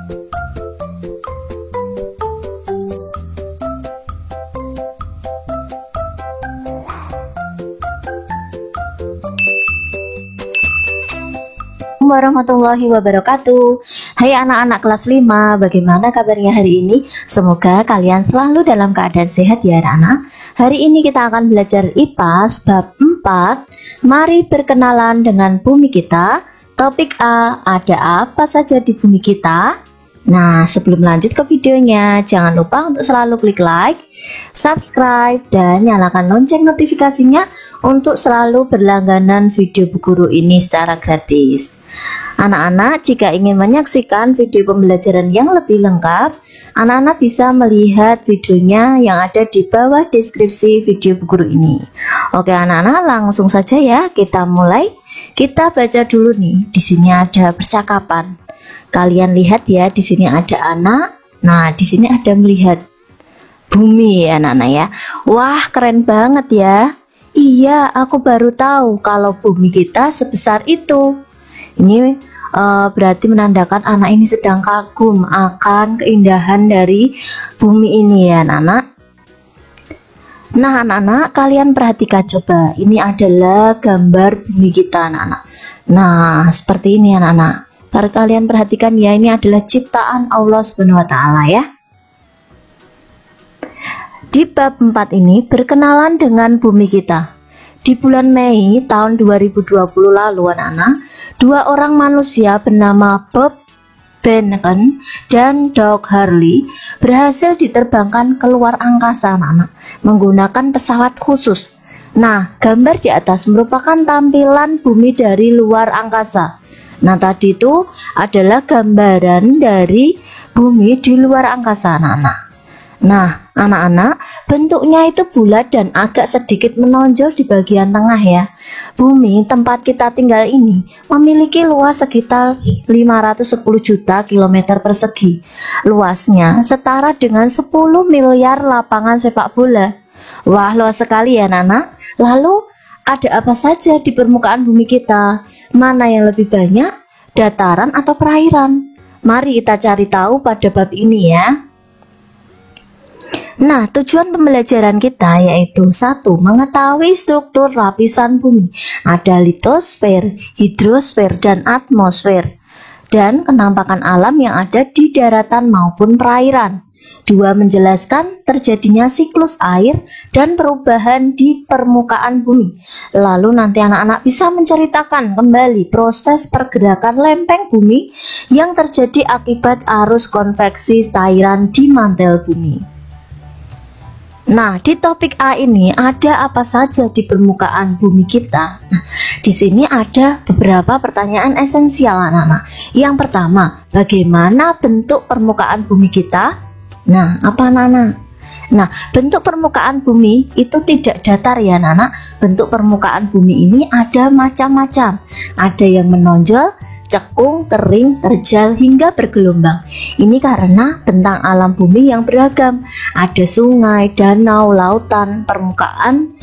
Warahmatullahi wabarakatuh. Hai anak-anak kelas 5, bagaimana kabarnya hari ini? Semoga kalian selalu dalam keadaan sehat ya anak-anak. Hari ini kita akan belajar IPAS bab 4. Mari berkenalan dengan bumi kita. Topik A, ada apa saja di bumi kita? Nah, sebelum lanjut ke videonya, jangan lupa untuk selalu klik like, subscribe, dan nyalakan lonceng notifikasinya untuk selalu berlangganan video Bu Guru ini secara gratis. Anak-anak, jika ingin menyaksikan video pembelajaran yang lebih lengkap, anak-anak bisa melihat videonya yang ada di bawah deskripsi video Bu Guru ini. Oke anak-anak, langsung saja ya kita mulai. Kita baca dulu nih. Di sini ada percakapan. Kalian lihat ya, di sini ada anak. Nah, di sini ada melihat bumi ya anak-anak ya. Wah, keren banget ya. Iya, aku baru tahu kalau bumi kita sebesar itu. Ini berarti menandakan anak ini sedang kagum akan keindahan dari bumi ini ya anak-anak. Nah anak-anak, kalian perhatikan coba. Ini adalah gambar bumi kita anak-anak. Nah seperti ini anak-anak. Kalian perhatikan ya, ini adalah ciptaan Allah Subhanahu wa Ta'ala ya. Di bab 4 ini berkenalan dengan bumi kita. Di bulan Mei tahun 2020 lalu anak-anak, dua orang manusia bernama Bob Behnken dan Doug Hurley berhasil diterbangkan ke luar angkasa anak-anak menggunakan pesawat khusus. Nah, gambar di atas merupakan tampilan bumi dari luar angkasa. Nah, tadi itu adalah gambaran dari bumi di luar angkasa anak-anak. Nah, anak-anak, bentuknya itu bulat dan agak sedikit menonjol di bagian tengah ya. Bumi tempat kita tinggal ini memiliki luas sekitar 510 juta kilometer persegi. Luasnya setara dengan 10 miliar lapangan sepak bola. Wah, luas sekali ya anak-anak. Lalu, ada apa saja di permukaan bumi kita? Mana yang lebih banyak? Dataran atau perairan? Mari kita cari tahu pada bab ini ya. Nah, tujuan pembelajaran kita yaitu 1. Mengetahui struktur lapisan bumi. Ada litosfer, hidrosfer, dan atmosfer. Dan penampakan alam yang ada di daratan maupun perairan. 2. Menjelaskan terjadinya siklus air dan perubahan di permukaan bumi. Lalu nanti anak-anak bisa menceritakan kembali proses pergerakan lempeng bumi yang terjadi akibat arus konveksi cairan di mantel bumi. Nah, di topik A ini ada apa saja di permukaan bumi kita? Nah, di sini ada beberapa pertanyaan esensial anak-anak. Yang pertama, bagaimana bentuk permukaan bumi kita? Nah, apa anak-anak? Nah, bentuk permukaan bumi itu tidak datar ya anak-anak. Bentuk permukaan bumi ini ada macam-macam. Ada yang menonjol, cekung, kering, terjal, hingga bergelombang. Ini karena bentang alam bumi yang beragam. Ada sungai, danau, lautan, permukaan,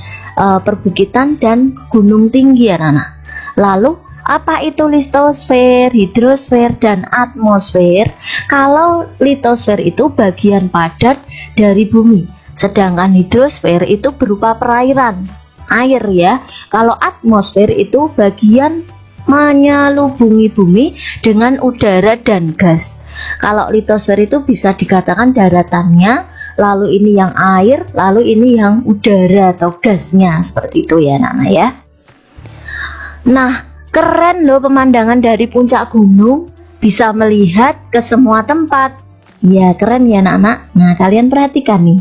perbukitan, dan gunung tinggi anak-anak. Lalu, apa itu litosfer, hidrosfer, dan atmosfer? Kalau litosfer itu bagian padat dari bumi, sedangkan hidrosfer itu berupa perairan, air ya. Kalau atmosfer itu bagian menyelubungi bumi dengan udara dan gas. Kalau litosfer itu bisa dikatakan daratannya, lalu ini yang air, lalu ini yang udara atau gasnya, seperti itu ya anak-anak ya. Nah, keren loh pemandangan dari puncak gunung, bisa melihat ke semua tempat. Ya, keren ya anak-anak. Nah, kalian perhatikan nih.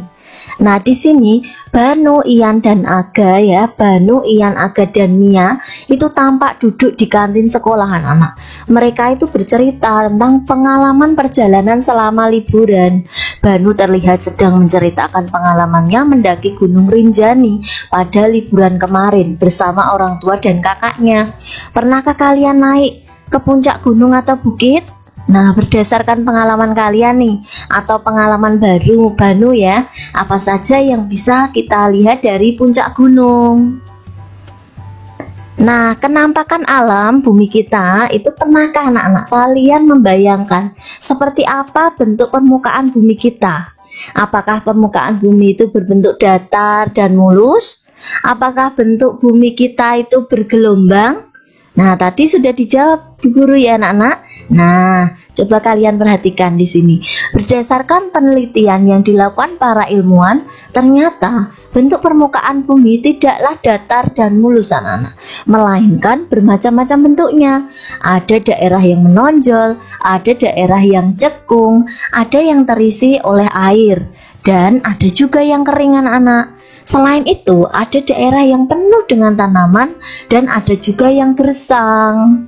Nah, di sini Banu, Ian, dan Aga ya, Banu, Ian, Aga, dan Mia itu tampak duduk di kantin sekolah anak-anak. Mereka itu bercerita tentang pengalaman perjalanan selama liburan. Banu terlihat sedang menceritakan pengalamannya mendaki Gunung Rinjani pada liburan kemarin bersama orang tua dan kakaknya. Pernahkah kalian naik ke puncak gunung atau bukit? Nah, berdasarkan pengalaman kalian nih, atau pengalaman baru Banu ya, apa saja yang bisa kita lihat dari puncak gunung? Nah, kenampakan alam bumi kita itu, pernahkah anak-anak kalian membayangkan seperti apa bentuk permukaan bumi kita? Apakah permukaan bumi itu berbentuk datar dan mulus? Apakah bentuk bumi kita itu bergelombang? Nah, tadi sudah dijawab Bu Guru ya anak-anak. Nah, coba kalian perhatikan di sini. Berdasarkan penelitian yang dilakukan para ilmuwan, ternyata bentuk permukaan bumi tidaklah datar dan mulus anak-anak, melainkan bermacam-macam bentuknya. Ada daerah yang menonjol, ada daerah yang cekung, ada yang terisi oleh air, dan ada juga yang kering anak-anak. Selain itu, ada daerah yang penuh dengan tanaman dan ada juga yang gersang.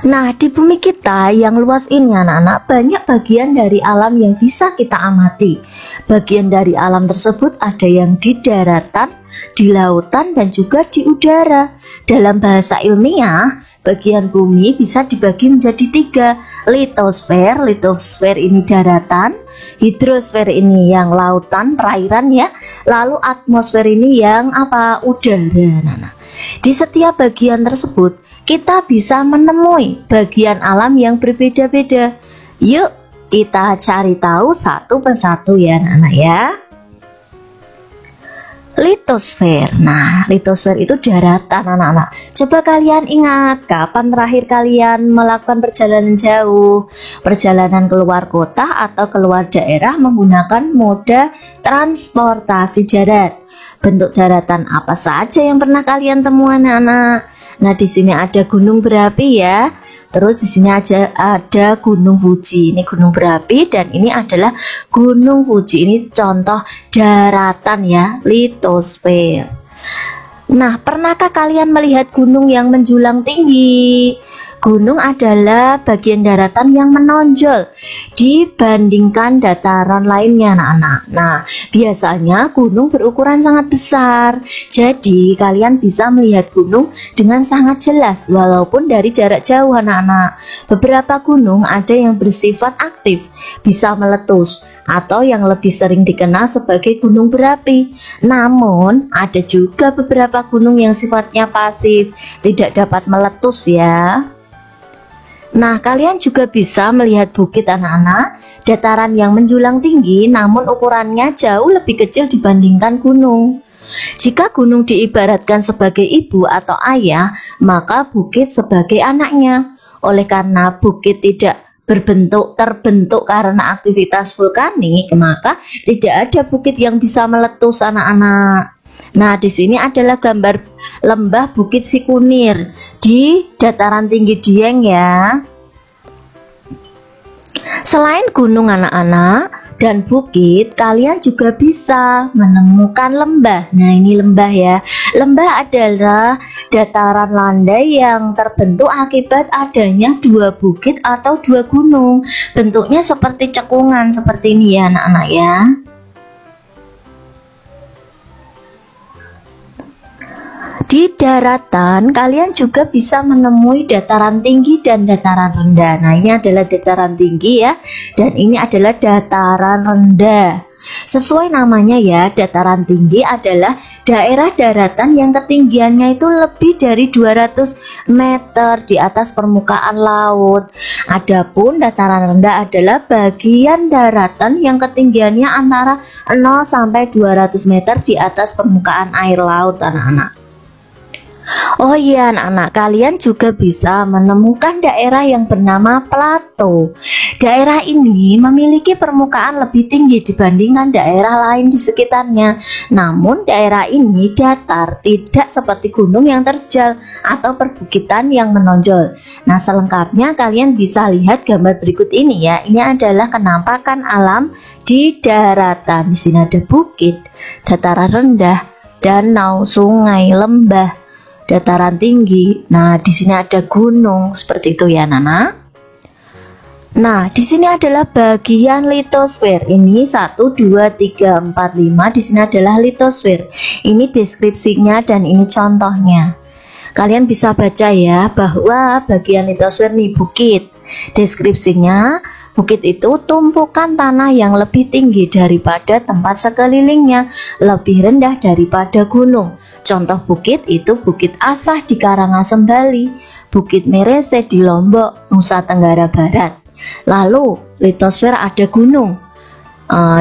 Nah, di bumi kita yang luas ini anak-anak, banyak bagian dari alam yang bisa kita amati. Bagian dari alam tersebut ada yang di daratan, di lautan, dan juga di udara. Dalam bahasa ilmiah, bagian bumi bisa dibagi menjadi 3. Litosfer, litosfer ini daratan, hidrosfer ini yang lautan, perairan ya. Lalu atmosfer ini yang apa? Udara. Nah, di setiap bagian tersebut kita bisa menemui bagian alam yang berbeda-beda. Yuk kita cari tahu satu persatu ya anak-anak ya. Litosfer. Nah, litosfer itu daratan anak-anak. Coba kalian ingat, kapan terakhir kalian melakukan perjalanan jauh, perjalanan keluar kota atau keluar daerah menggunakan moda transportasi darat? Bentuk daratan apa saja yang pernah kalian temui anak-anak? Nah, di sini ada gunung berapi ya. Terus di sini ada gunung Fuji. Ini gunung berapi dan ini adalah gunung Fuji. Ini contoh daratan ya, litosfer. Nah, pernahkah kalian melihat gunung yang menjulang tinggi? Gunung adalah bagian daratan yang menonjol dibandingkan dataran lainnya anak-anak. Nah, biasanya gunung berukuran sangat besar, jadi kalian bisa melihat gunung dengan sangat jelas walaupun dari jarak jauh anak-anak. Beberapa gunung ada yang bersifat aktif, bisa meletus, atau yang lebih sering dikenal sebagai gunung berapi. Namun ada juga beberapa gunung yang sifatnya pasif, tidak dapat meletus ya. Nah, kalian juga bisa melihat bukit anak-anak, dataran yang menjulang tinggi namun ukurannya jauh lebih kecil dibandingkan gunung. Jika gunung diibaratkan sebagai ibu atau ayah, maka bukit sebagai anaknya. Oleh karena bukit tidak terbentuk karena aktivitas vulkanik, maka tidak ada bukit yang bisa meletus anak-anak. Nah, di sini adalah gambar lembah Bukit Sikunir di dataran tinggi Dieng ya. Selain gunung anak-anak dan bukit, kalian juga bisa menemukan lembah. Nah, ini lembah ya. Lembah adalah dataran landai yang terbentuk akibat adanya 2 bukit atau 2 gunung. Bentuknya seperti cekungan seperti ini ya anak-anak ya. Di daratan, kalian juga bisa menemui dataran tinggi dan dataran rendah. Nah, ini adalah dataran tinggi ya, dan ini adalah dataran rendah. Sesuai namanya ya, dataran tinggi adalah daerah daratan yang ketinggiannya itu lebih dari 200 meter di atas permukaan laut. Adapun dataran rendah adalah bagian daratan yang ketinggiannya antara 0 sampai 200 meter di atas permukaan air laut anak-anak. Oh iya anak-anak, kalian juga bisa menemukan daerah yang bernama plato. Daerah ini memiliki permukaan lebih tinggi dibandingkan daerah lain di sekitarnya. Namun daerah ini datar, tidak seperti gunung yang terjal atau perbukitan yang menonjol. Nah, selengkapnya kalian bisa lihat gambar berikut ini ya. Ini adalah kenampakan alam di daratan. Di sini ada bukit, dataran rendah, danau, sungai, lembah, dataran tinggi. Nah, di sini ada gunung seperti itu ya, Nana. Nah, di sini adalah bagian litosfer. Ini 1 2 3 4 5. Di sini adalah litosfer. Ini deskripsinya dan ini contohnya. Kalian bisa baca ya bahwa bagian litosfer nih bukit. Deskripsinya, bukit itu tumpukan tanah yang lebih tinggi daripada tempat sekelilingnya, lebih rendah daripada gunung. Contoh bukit itu Bukit Asah di Karangasem, Bali, Bukit Merese di Lombok, Nusa Tenggara Barat. Lalu litosfer ada gunung.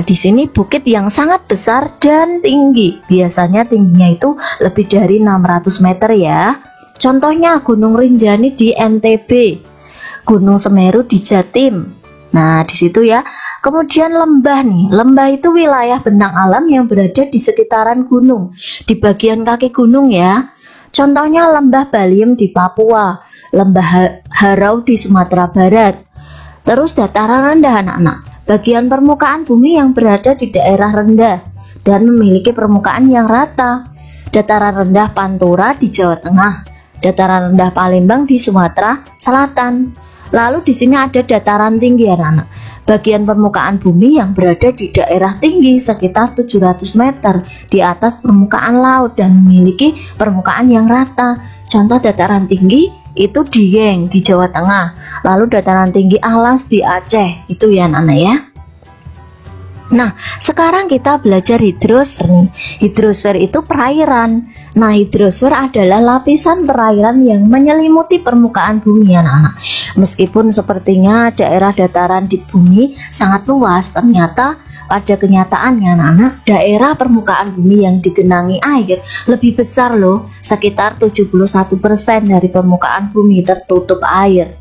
Di sini bukit yang sangat besar dan tinggi. Biasanya tingginya itu lebih dari 600 meter ya. Contohnya Gunung Rinjani di NTB, Gunung Semeru di Jatim. Nah, di situ ya. Kemudian lembah nih. Lembah itu wilayah bentang alam yang berada di sekitaran gunung, di bagian kaki gunung ya. Contohnya Lembah Baliem di Papua, Lembah Harau di Sumatera Barat. Terus dataran rendah anak-anak, bagian permukaan bumi yang berada di daerah rendah dan memiliki permukaan yang rata. Dataran rendah Pantura di Jawa Tengah, dataran rendah Palembang di Sumatera Selatan. Lalu di sini ada dataran tinggi anak-anak, bagian permukaan bumi yang berada di daerah tinggi sekitar 700 meter di atas permukaan laut dan memiliki permukaan yang rata. Contoh dataran tinggi itu Dieng di Jawa Tengah, lalu dataran tinggi Alas di Aceh, itu ya anak-anak ya. Nah, sekarang kita belajar hidrosfer nih. Hidrosfer itu perairan. Nah, hidrosfer adalah lapisan perairan yang menyelimuti permukaan bumi anak-anak. Meskipun sepertinya daerah dataran di bumi sangat luas, ternyata pada kenyataannya anak-anak, daerah permukaan bumi yang digenangi air lebih besar loh, sekitar 71% dari permukaan bumi tertutup air.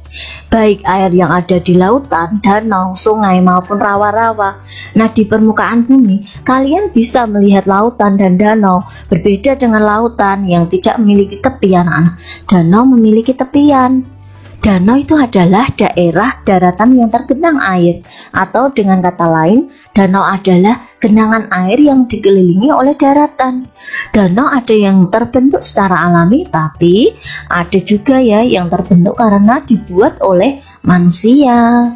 Baik air yang ada di lautan, danau, sungai maupun rawa-rawa. Nah, di permukaan bumi kalian bisa melihat lautan dan danau. Berbeda dengan lautan yang tidak memiliki tepian anak. Danau memiliki tepian. Danau itu adalah daerah daratan yang tergenang air, atau dengan kata lain, danau adalah genangan air yang dikelilingi oleh daratan. Danau ada yang terbentuk secara alami, tapi ada juga ya yang terbentuk karena dibuat oleh manusia.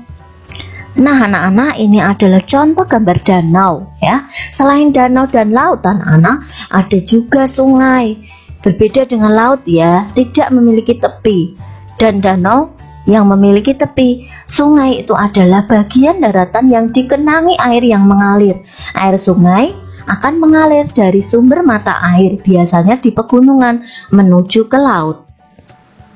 Nah, anak-anak, ini adalah contoh gambar danau ya. Selain danau dan lautan, anak, ada juga sungai. Berbeda dengan laut ya, tidak memiliki tepi. Dan danau yang memiliki tepi. Sungai itu adalah bagian daratan yang digenangi air yang mengalir. Air sungai akan mengalir dari sumber mata air, biasanya di pegunungan, menuju ke laut.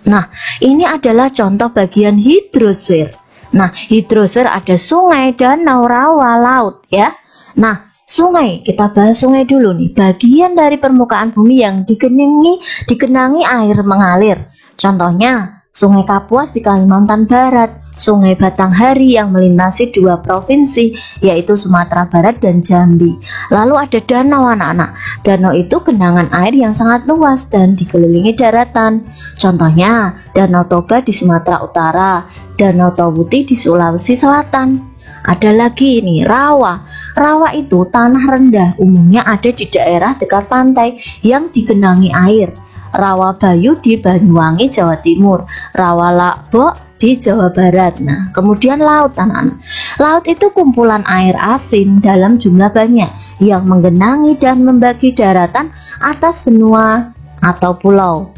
Nah, ini adalah contoh bagian hidrosfer. Nah, hidrosfer ada sungai, danau, rawa, laut ya. Nah, sungai, kita bahas sungai dulu nih. Bagian dari permukaan bumi yang digenangi air mengalir. Contohnya Sungai Kapuas di Kalimantan Barat, Sungai Batanghari yang melintasi 2 provinsi, yaitu Sumatera Barat dan Jambi. Lalu ada danau anak-anak. Danau itu genangan air yang sangat luas dan dikelilingi daratan. Contohnya Danau Toba di Sumatera Utara, Danau Towuti di Sulawesi Selatan. Ada lagi ini rawa. Rawa itu tanah rendah, umumnya ada di daerah dekat pantai yang digenangi air. Rawa Bayu di Banyuwangi, Jawa Timur, Rawa Lakbok di Jawa Barat. Nah, kemudian laut anak-anak. Laut itu kumpulan air asin dalam jumlah banyak yang menggenangi dan membagi daratan atas benua atau pulau.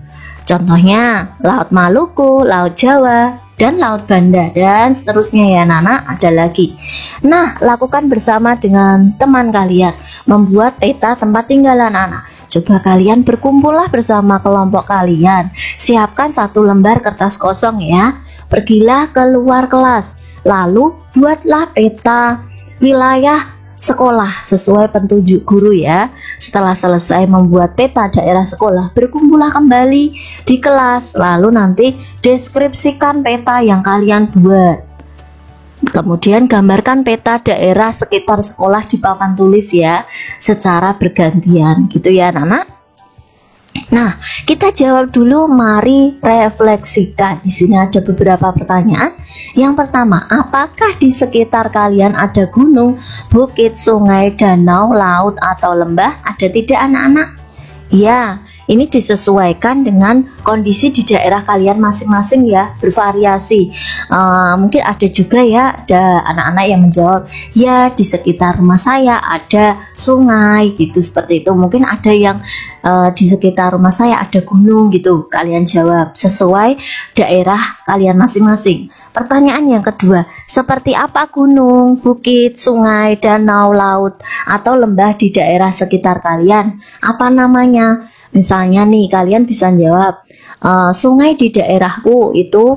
Contohnya Laut Maluku, Laut Jawa, dan Laut Banda, dan seterusnya ya anak-anak, ada lagi. Nah, lakukan bersama dengan teman kalian membuat peta tempat tinggal anak-anak. Coba kalian berkumpullah bersama kelompok kalian. Siapkan 1 lembar kertas kosong ya. Pergilah keluar kelas, lalu buatlah peta wilayah sekolah sesuai petunjuk guru ya. Setelah selesai membuat peta daerah sekolah, berkumpullah kembali di kelas, lalu nanti deskripsikan peta yang kalian buat. Kemudian gambarkan peta daerah sekitar sekolah di papan tulis ya, secara bergantian gitu ya anak-anak. Nah, kita jawab dulu, mari refleksikan. Di sini ada beberapa pertanyaan. Yang pertama, apakah di sekitar kalian ada gunung, bukit, sungai, danau, laut, atau lembah? Ada tidak anak-anak? Ya, ini disesuaikan dengan kondisi di daerah kalian masing-masing ya, bervariasi. Mungkin ada juga ya, ada anak-anak yang menjawab, ya di sekitar rumah saya ada sungai gitu, seperti itu. Mungkin ada yang di sekitar rumah saya ada gunung gitu. Kalian jawab sesuai daerah kalian masing-masing. Pertanyaan yang kedua, seperti apa gunung, bukit, sungai, danau, laut, atau lembah di daerah sekitar kalian? Apa namanya? Misalnya nih, kalian bisa jawab, sungai di daerahku itu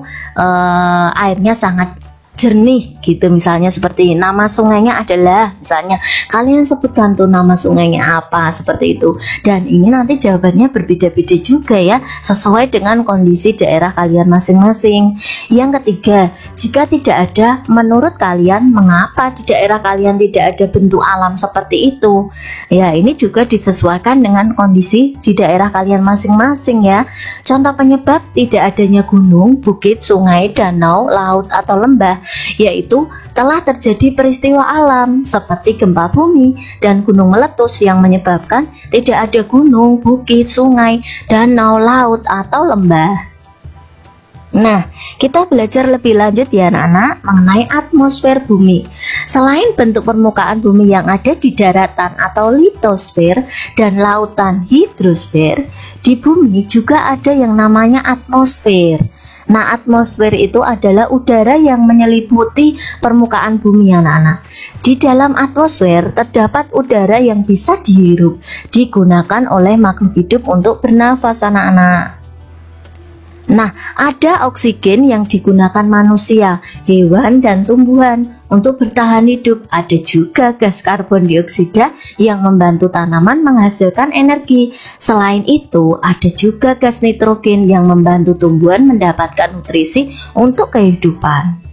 airnya sangat jernih gitu, misalnya seperti nama sungainya adalah, misalnya kalian sebutkan tuh nama sungainya apa, seperti itu. Dan ini nanti jawabannya berbeda-beda juga ya, sesuai dengan kondisi daerah kalian masing-masing. Yang ketiga, jika tidak ada, menurut kalian mengapa di daerah kalian tidak ada bentuk alam seperti itu? Ya, ini juga disesuaikan dengan kondisi di daerah kalian masing-masing ya. Contoh penyebab tidak adanya gunung, bukit, sungai, danau, laut atau lembah, yaitu telah terjadi peristiwa alam seperti gempa bumi dan gunung meletus yang menyebabkan tidak ada gunung, bukit, sungai, danau, laut atau lembah. Nah, kita belajar lebih lanjut ya anak-anak mengenai atmosfer bumi. Selain bentuk permukaan bumi yang ada di daratan atau litosfer dan lautan hidrosfer, di bumi juga ada yang namanya atmosfer. Nah, atmosfer itu adalah udara yang menyelimuti permukaan bumi anak-anak. Di dalam atmosfer terdapat udara yang bisa dihirup, digunakan oleh makhluk hidup untuk bernafas anak-anak. Nah, ada oksigen yang digunakan manusia, hewan, dan tumbuhan untuk bertahan hidup. Ada juga gas karbon dioksida yang membantu tanaman menghasilkan energi. Selain itu, ada juga gas nitrogen yang membantu tumbuhan mendapatkan nutrisi untuk kehidupan.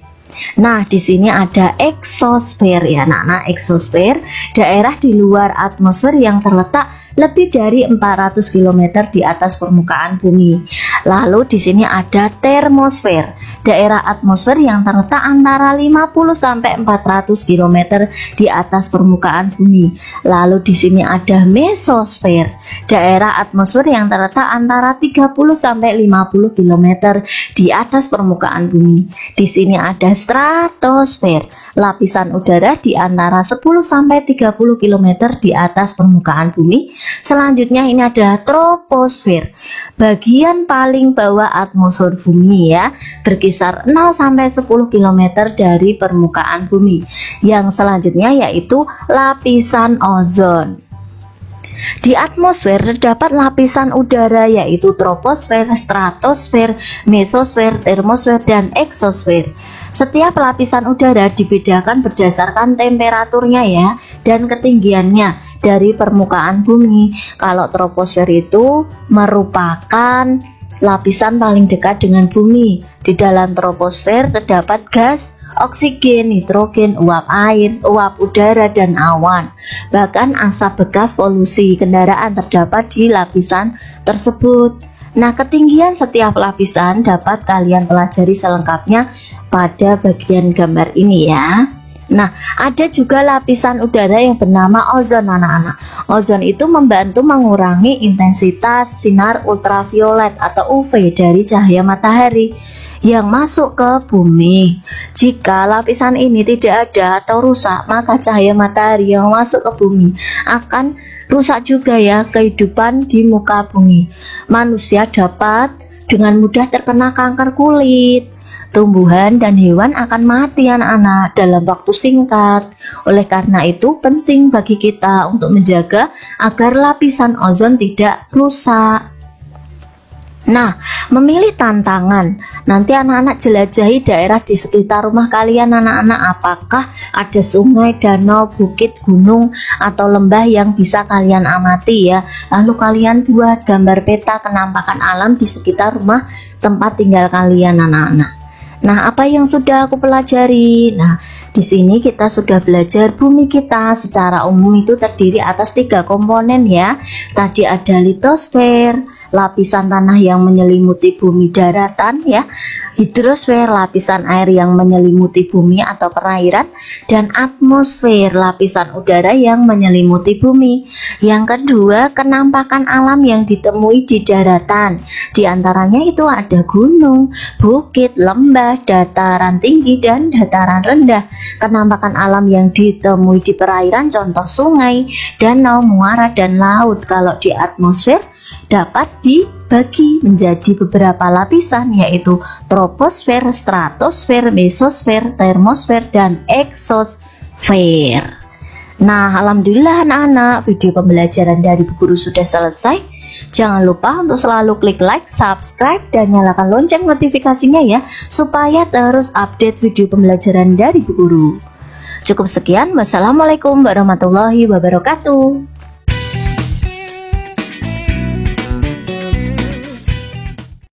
Nah, di sini ada eksosfer ya anak-anak. Eksosfer, daerah di luar atmosfer yang terletak lebih dari 400 km di atas permukaan bumi. Lalu di sini ada termosfer, daerah atmosfer yang terletak antara 50 sampai 400 km di atas permukaan bumi. Lalu di sini ada mesosfer, daerah atmosfer yang terletak antara 30 sampai 50 km di atas permukaan bumi. Di sini ada stratosfer, lapisan udara di antara 10 sampai 30 km di atas permukaan bumi. Selanjutnya ini ada troposfer, bagian paling bawah atmosfer bumi ya, berkisar 0 sampai 10 km dari permukaan bumi. Yang selanjutnya yaitu lapisan ozon. Di atmosfer terdapat lapisan udara yaitu troposfer, stratosfer, mesosfer, termosfer, dan eksosfer. Setiap lapisan udara dibedakan berdasarkan temperaturnya ya dan ketinggiannya dari permukaan bumi. Kalau troposfer itu merupakan lapisan paling dekat dengan bumi. Di dalam troposfer terdapat gas, oksigen, nitrogen, uap air, uap udara, dan awan. Bahkan asap bekas polusi kendaraan terdapat di lapisan tersebut. Nah, ketinggian setiap lapisan dapat kalian pelajari selengkapnya pada bagian gambar ini ya. Nah, ada juga lapisan udara yang bernama ozon anak-anak. Ozon itu membantu mengurangi intensitas sinar ultraviolet atau UV dari cahaya matahari yang masuk ke bumi. Jika lapisan ini tidak ada atau rusak, maka cahaya matahari yang masuk ke bumi akan rusak juga ya kehidupan di muka bumi. Manusia dapat dengan mudah terkena kanker kulit. Tumbuhan dan hewan akan mati anak-anak dalam waktu singkat. Oleh karena itu penting bagi kita untuk menjaga agar lapisan ozon tidak rusak. Nah, memilih tantangan. Nanti anak-anak jelajahi daerah di sekitar rumah kalian anak-anak, apakah ada sungai, danau, bukit, gunung, atau lembah yang bisa kalian amati ya. Lalu kalian buat gambar peta kenampakan alam di sekitar rumah tempat tinggal kalian anak-anak. Nah, apa yang sudah aku pelajari? Nah, di sini kita sudah belajar bumi kita secara umum itu terdiri atas 3 komponen ya. Tadi ada litosfer, lapisan tanah yang menyelimuti bumi daratan ya, hidrosfer, lapisan air yang menyelimuti bumi atau perairan, dan atmosfer, lapisan udara yang menyelimuti bumi. Yang kedua, kenampakan alam yang ditemui di daratan. Di antaranya itu ada gunung, bukit, lembah, dataran tinggi, dan dataran rendah. Kenampakan alam yang ditemui di perairan contoh sungai, danau, muara, dan laut. Kalau di atmosfer dapat dibagi menjadi beberapa lapisan yaitu troposfer, stratosfer, mesosfer, termosfer, dan eksosfer. Nah, alhamdulillah anak-anak, video pembelajaran dari Bu Guru sudah selesai. Jangan lupa untuk selalu klik like, subscribe, dan nyalakan lonceng notifikasinya ya, supaya terus update video pembelajaran dari Bu Guru. Cukup sekian, wassalamualaikum warahmatullahi wabarakatuh.